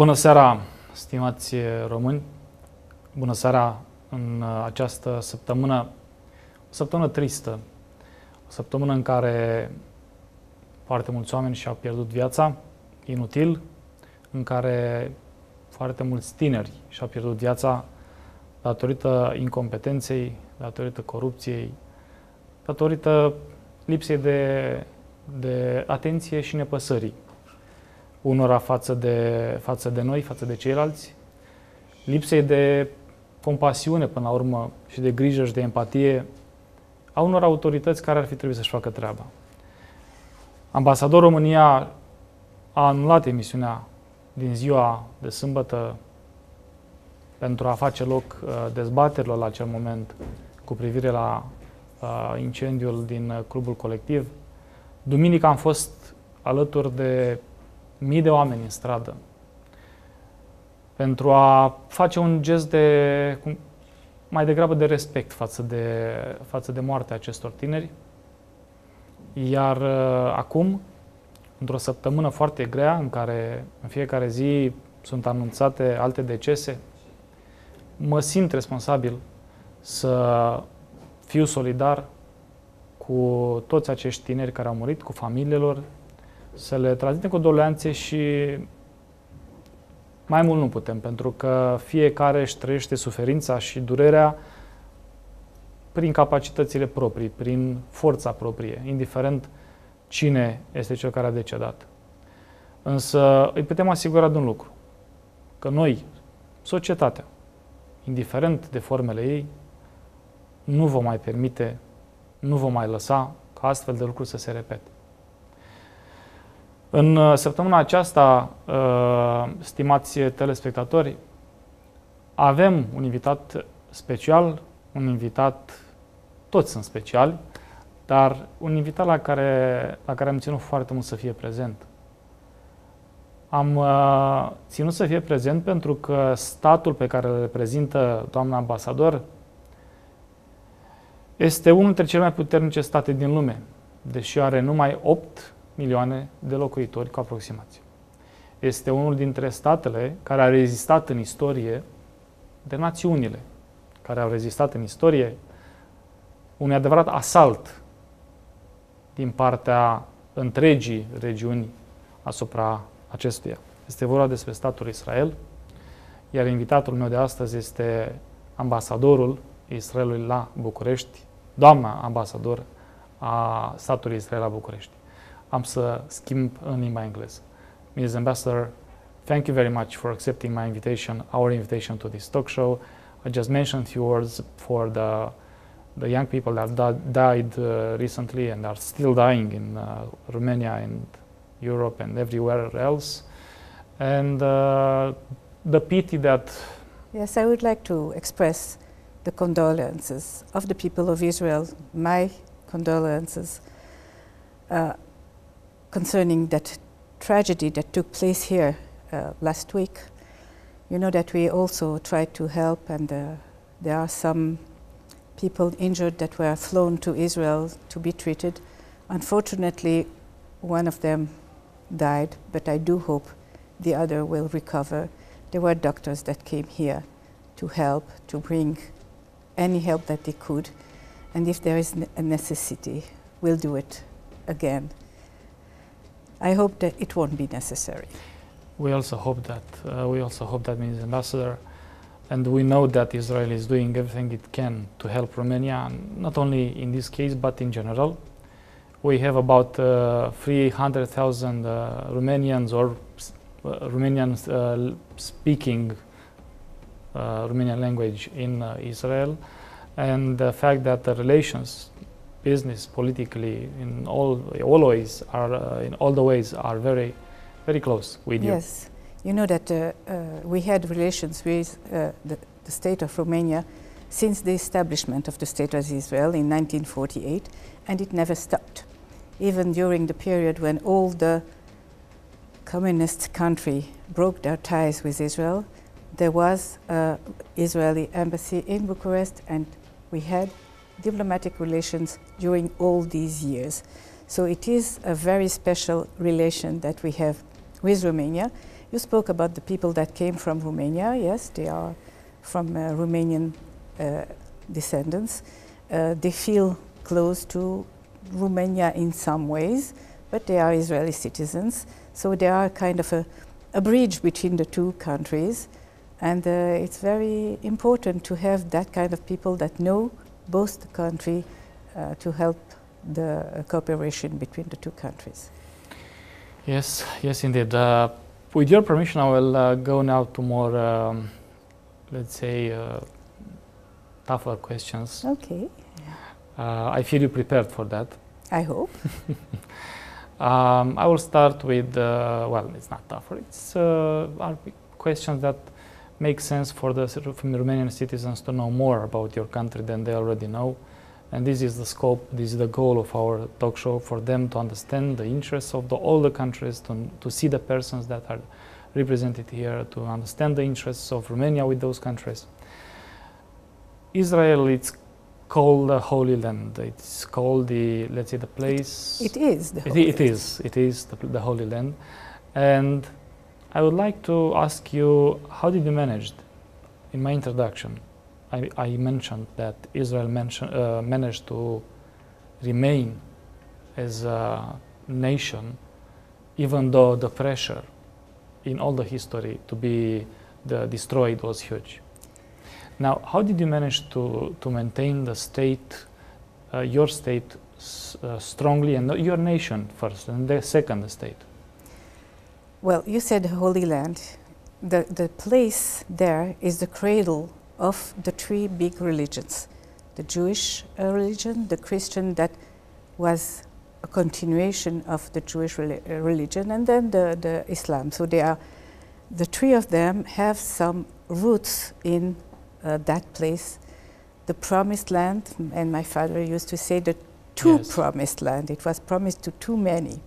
Bună seara, stimați români! Bună seara în această săptămână, o săptămână tristă, o săptămână în care foarte mulți oameni și-au pierdut viața inutil, în care foarte mulți tineri și-au pierdut viața datorită incompetenței, datorită corupției, datorită lipsei de atenție și nepăsării unora față de noi, față de ceilalți, lipsei de compasiune până la urmă și de grijă și de empatie a unor autorități care ar fi trebuit să-și facă treaba. Ambasadorul România a anulat emisiunea din ziua de sâmbătă pentru a face loc dezbaterilor la acel moment cu privire la incendiul din clubul colectiv. Duminică am fost alături de mii de oameni în stradă pentru a face un gest mai degrabă de respect față de moartea acestor tineri. Iar acum, într-o săptămână foarte grea, în care în fiecare zi sunt anunțate alte decese, mă simt responsabil să fiu solidar cu toți acești tineri care au murit, cu familiile lor, să le transmitem condoleanțe și mai mult nu putem, pentru că fiecare își trăiește suferința și durerea prin capacitățile proprii, prin forța proprie, indiferent cine este cel care a decedat. Însă îi putem asigura de un lucru, că noi, societatea, indiferent de formele ei, nu vom mai permite, nu vom mai lăsa ca astfel de lucruri să se repete. În săptămâna aceasta, stimați telespectatori, avem un invitat special, un invitat, toți sunt speciali, dar un invitat la care am ținut foarte mult să fie prezent. Am ținut să fie prezent pentru că statul pe care îl reprezintă doamna ambasador este unul dintre cele mai puternice state din lume, deși are numai 8 milioane de locuitori cu aproximație. Este unul dintre statele care a rezistat în istorie de națiunile, care au rezistat în istorie unui adevărat asalt din partea întregii regiuni asupra acestuia. Este vorba despre statul Israel, iar invitatul meu de astăzi este ambasadorul Israelului la București, doamna ambasador a statului Israel la București. Am să schimb în limba engleză. Mrs. Ambassador, thank you very much for accepting my invitation, our invitation to this talk show. I just mentioned a few words for the young people that died recently and are still dying in Romania and Europe and everywhere else. And the pity that... Yes, I would like to express the condolences of the people of Israel, my condolences concerning that tragedy that took place here last week. You know that we also tried to help, and there are some people injured that were flown to Israel to be treated. Unfortunately, one of them died, but I do hope the other will recover. There were doctors that came here to help, to bring any help that they could, and if there is a necessity, we'll do it again. I hope that it won't be necessary. We also hope that. Mrs. Ambassador, and we know that Israel is doing everything it can to help Romania, not only in this case but in general. We have about 300,000 Romanians or Romanians speaking Romanian language in Israel, and the fact that the relations, business, politically, in all ways are very, very close with you. Yes, you know that we had relations with the state of Romania since the establishment of the state of Israel in 1948, and it never stopped. Even during the period when all the communist country broke their ties with Israel, there was an Israeli embassy in Bucharest, and we had diplomatic relations during all these years. So it is a very special relation that we have with Romania, You spoke about the people that came from Romania. Yes, they are from Romanian descendants. They feel close to Romania in some ways, but they are Israeli citizens. So they are kind of a bridge between the two countries. And it's very important to have that kind of people that know both the country to help the cooperation between the two countries. Yes, yes, indeed. With your permission, I will go now to more, let's say, tougher questions. Okay. I feel you prepared for that. I hope. I will start with, well, it's not tougher. It's are questions that make sense for the Romanian citizens to know more about your country than they already know. And this is the scope, this is the goal of our talk show, for them to understand the interests of all the countries, to see the persons that are represented here, to understand the interests of Romania with those countries. Israel, it's called the Holy Land. It's called the, let's say, the place. It is the Holy Land. It is the Holy Land. And I would like to ask you, how did you manage? In my introduction, I mentioned that Israel managed to remain as a nation, even though the pressure in all the history to be destroyed was huge. Now, how did you manage to maintain the state, your state, strongly, and your nation first, and the second state? Well, you said Holy Land. The place there is the cradle of the three big religions. The Jewish religion, the Christian that was a continuation of the Jewish religion, and then the Islam. So they are, the three of them have some roots in that place, the promised land, and my father used to say the promised land. It was promised to too many.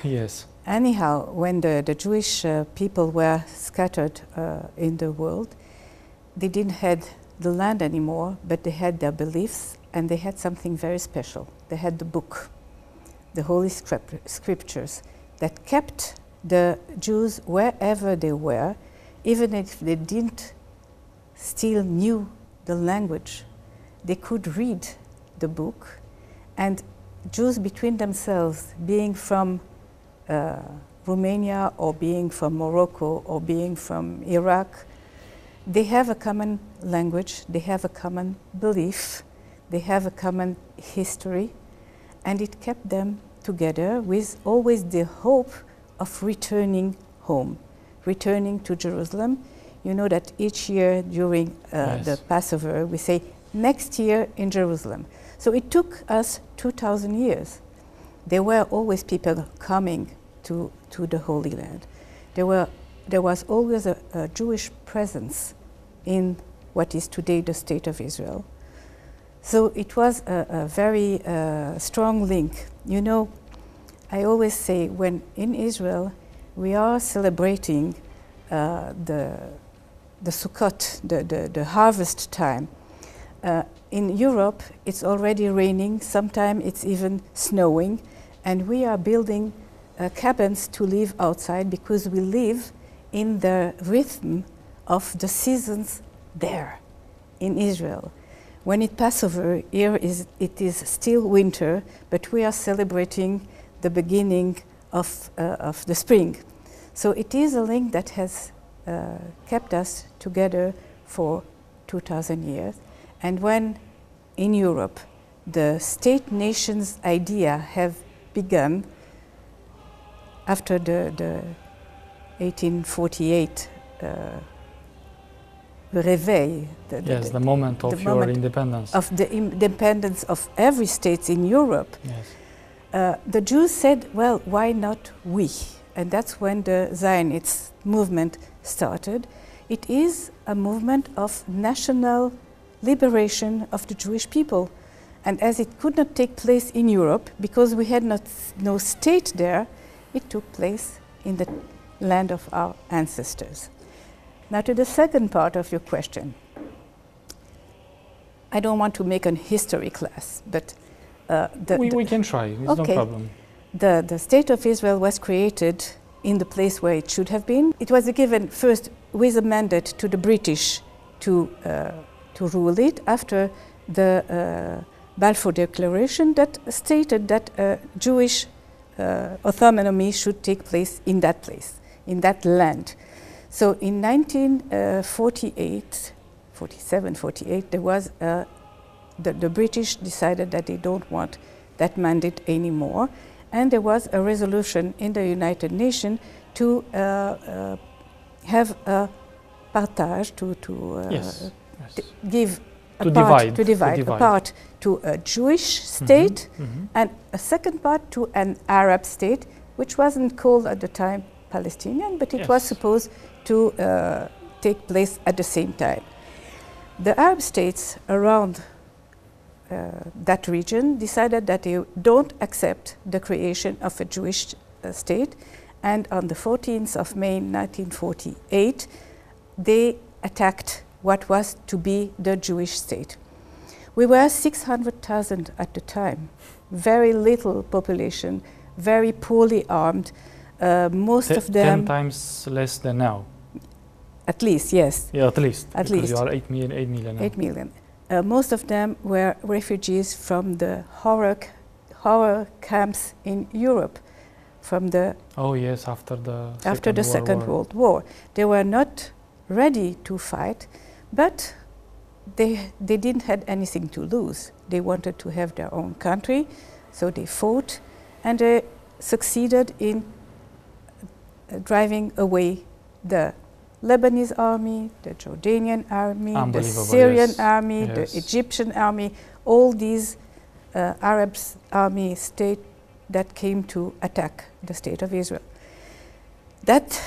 Yes. Anyhow, when the Jewish people were scattered in the world, they didn't have the land anymore, but they had their beliefs, and they had something very special. They had the book, the Holy Scriptures, that kept the Jews wherever they were, even if they didn't still knew the language. They could read the book, and Jews between themselves, being from Romania or being from Morocco or being from Iraq, they have a common language, they have a common belief, they have a common history, and it kept them together with always the hope of returning home, returning to Jerusalem. You know that each year during the Passover we say, next year in Jerusalem. So it took us 2,000 years. There were always people coming to the Holy Land. There was always a Jewish presence in what is today the State of Israel. So it was a very strong link. You know, I always say when in Israel we are celebrating the Sukkot, the harvest time. In Europe it's already raining, sometimes it's even snowing, and we are building cabins to live outside because we live in the rhythm of the seasons there in Israel. When it Passover, here it is still winter, but we are celebrating the beginning of the spring. So it is a link that has kept us together for 2,000 years. And when in Europe the state nations idea have begun after the 1848 Réveil, the moment of your independence. Of the independence of every state in Europe. Yes. The Jews said, well, why not we? And that's when the Zionist movement started. It is a movement of national liberation of the Jewish people. And as it could not take place in Europe, because we had no state there, it took place in the land of our ancestors. Now to the second part of your question. I don't want to make a history class, but we can try, it's no problem. The State of Israel was created in the place where it should have been. It was given first with a mandate to the British to rule it after the Balfour Declaration that stated that Jewish autonomy should take place, in that land. So in 1948, 47, 48, there was the British decided that they don't want that mandate anymore, and there was a resolution in the United Nations to have a partage, give a part, to divide a part to a Jewish state and a second part to an Arab state, which wasn't called at the time Palestinian, but it was supposed to take place at the same time. The Arab states around that region decided that they don't accept the creation of a Jewish state, and on the 14th of May 1948 they attacked what was to be the Jewish state. We were 600,000 at the time, very little population, very poorly armed, most of them 10 times less than now. At least, yes. Yeah, at least. At because least. You are 8 million now. 8 million. Most of them were refugees from the horror camps in Europe, from the after the Second World War. They were not ready to fight, but they didn't have anything to lose. They wanted to have their own country, so they fought, and they succeeded in driving away the Lebanese army, the Jordanian army, the Syrian army, the Egyptian army, all these Arab army state that came to attack the state of Israel. That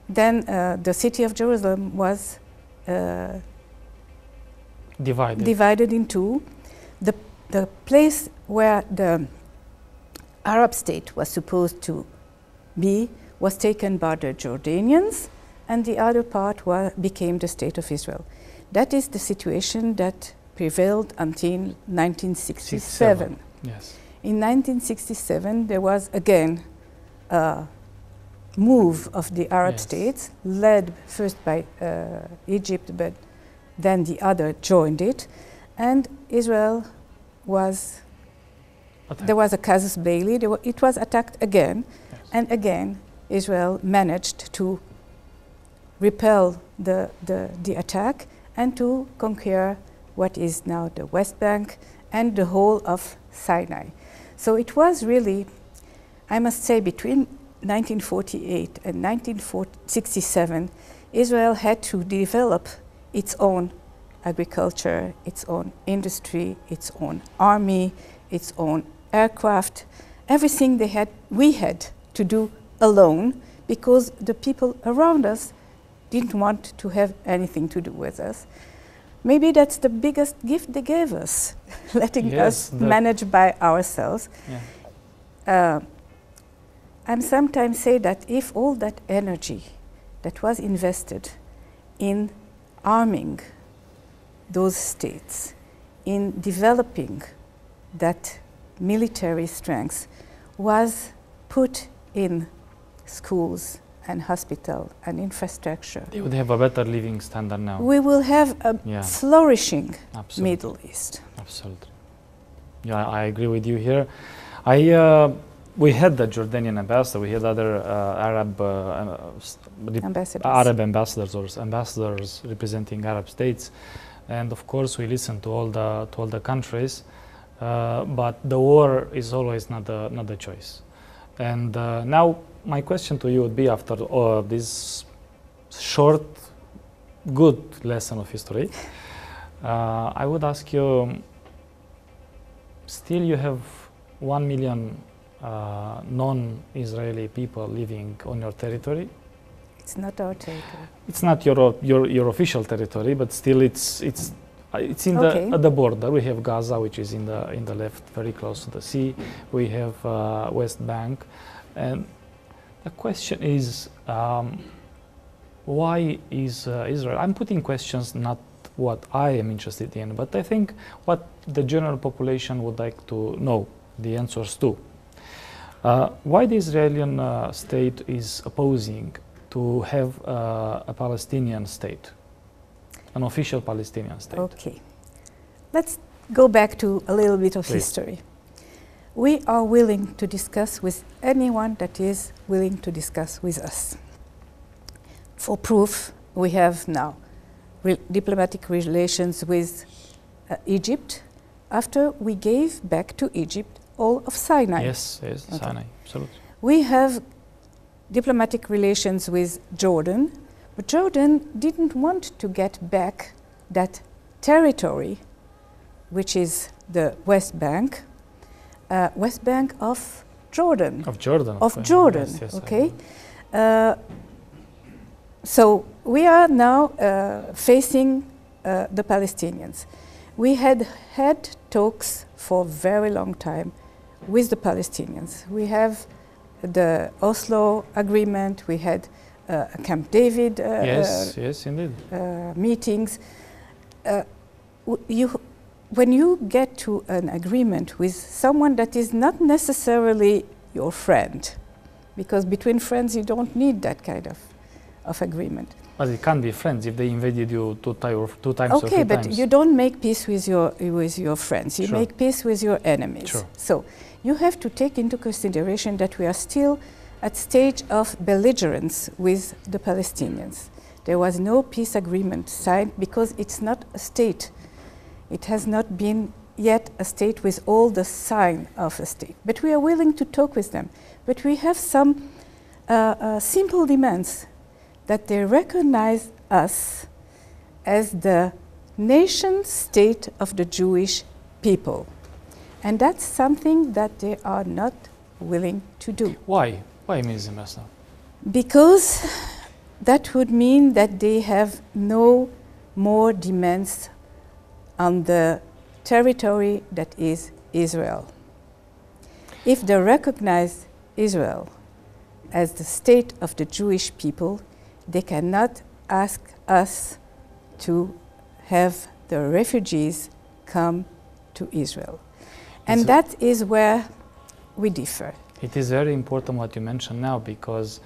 then the city of Jerusalem was divided in two. The place where the Arab state was supposed to be was taken by the Jordanians, and the other part became the State of Israel. That is the situation that prevailed until 1967. Yes. In 1967, there was again a move of the Arab states, led first by Egypt, but then the other joined it, and Israel was attacked. There was a casus belli. It was attacked again, and again Israel managed to repel the attack and to conquer what is now the West Bank and the whole of Sinai. So it was really, I must say, between 1948 and 1967, Israel had to develop its own agriculture, its own industry, its own army, its own aircraft, everything we had to do alone, because the people around us didn't want to have anything to do with us. Maybe that's the biggest gift they gave us, letting us manage by ourselves. I sometimes say that if all that energy that was invested in arming those states, in developing that military strength, was put in schools and hospital and infrastructure, they would have a better living standard now. We will have a flourishing Middle East. Absolutely. Yeah, I agree with you here. We had the Jordanian ambassador, we had other Arab ambassadors representing Arab states, and of course we listened to all the countries, but the war is always not the choice. And now my question to you would be, after this short, good lesson of history, I would ask you, still you have 1 million non-Israeli people living on your territory. It's not our territory. It's not your official territory, but still it's in at the border. We have Gaza, which is in the left, very close to the sea. We have West Bank, and the question is, why is Israel? I'm putting questions, not what I am interested in, but I think what the general population would like to know the answers to. Why the Israeli state is opposing to have a Palestinian state, an official Palestinian state? Okay, let's go back to a little bit of Please. history. We are willing to discuss with anyone that is willing to discuss with us. For proof, we have now diplomatic relations with Egypt after we gave back to Egypt all of Sinai. Yes, yes, Okay. Sinai, absolutely. We have diplomatic relations with Jordan, but Jordan didn't want to get back that territory, which is the West Bank of Jordan. Of Jordan. Of Jordan, yes, yes, okay? So we are now facing the Palestinians. We had had talks for a very long time with the Palestinians. We have the Oslo Agreement, we had Camp David yes, yes, indeed. meetings. When you get to an agreement with someone that is not necessarily your friend, because between friends you don't need that kind of agreement. But it can't be friends if they invaded you two times or Okay, three but times. you don't make peace with your friends. You Sure. make peace with your enemies. Sure. So you have to take into consideration that we are still at stage of belligerence with the Palestinians. There was no peace agreement signed because it's not a state. It has not been yet a state with all the sign of a state. But we are willing to talk with them. But we have some simple demands, that they recognize us as the nation state of the Jewish people. And that's something that they are not willing to do. Why? Why, Ms. Ambassador? Because that would mean that they have no more demands on the territory that is Israel. If they recognize Israel as the state of the Jewish people, they cannot ask us to have the refugees come to Israel. And that is where we differ. It is very important what you mentioned now, because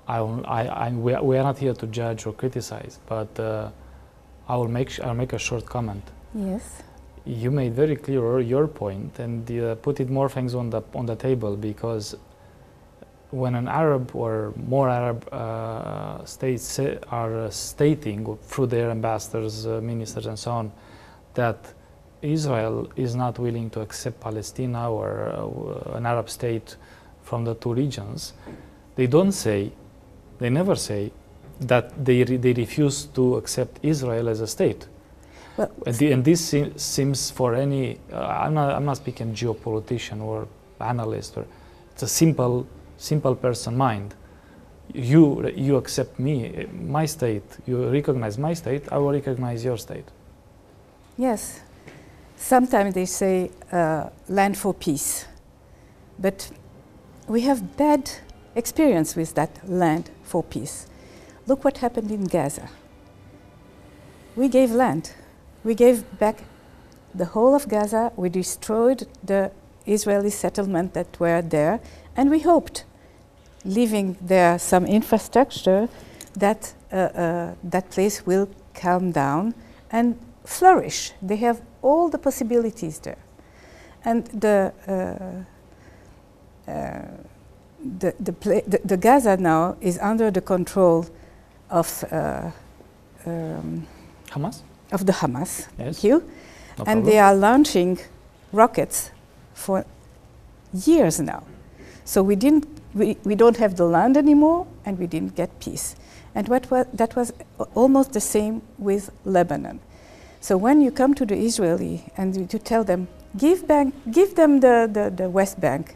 we are not here to judge or criticize, but I'll make a short comment. Yes. You made very clear your point, and put it more things on the table, because when an Arab or more Arab states are stating through their ambassadors, ministers and so on, that Israel is not willing to accept Palestine or an Arab state from the two regions, they never say that they refuse to accept Israel as a state. Well, and this seems for any, I'm not speaking geopolitician or analyst, it's a simple person mind. You accept me, my state, you recognize my state, I will recognize your state. yes. Sometimes they say land for peace, but we have bad experience with that land for peace. Look what happened in Gaza. We gave land. We gave back the whole of Gaza. We destroyed the Israeli settlement that were there, and we hoped, leaving there some infrastructure, that that place will calm down and flourish. They have all the possibilities there, and the Gaza now is under the control of Hamas? Of the Hamas. Yes. Thank you. No and problem. they are launching rockets for years now. So we don't have the land anymore, and we didn't get peace. And that was almost the same with Lebanon. So when you come to the Israeli and you tell them, give them the West Bank,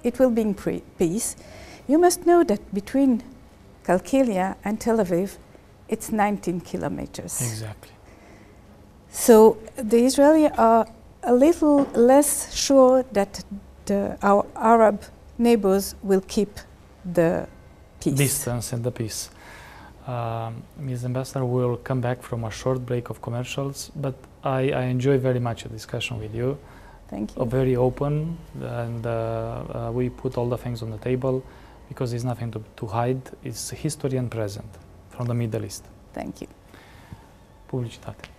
it will bring peace, you must know that between Kalkilia and Tel Aviv, it's 19 kilometers. Exactly. So the Israelis are a little less sure that our Arab neighbors will keep the peace. Distance and the peace. Ms. Ambassador, we'll come back from a short break of commercials, but I enjoy very much a discussion with you. Thank you. very open, and we put all the things on the table because there's nothing to hide. It's history and present from the Middle East. Thank you. Publicitate.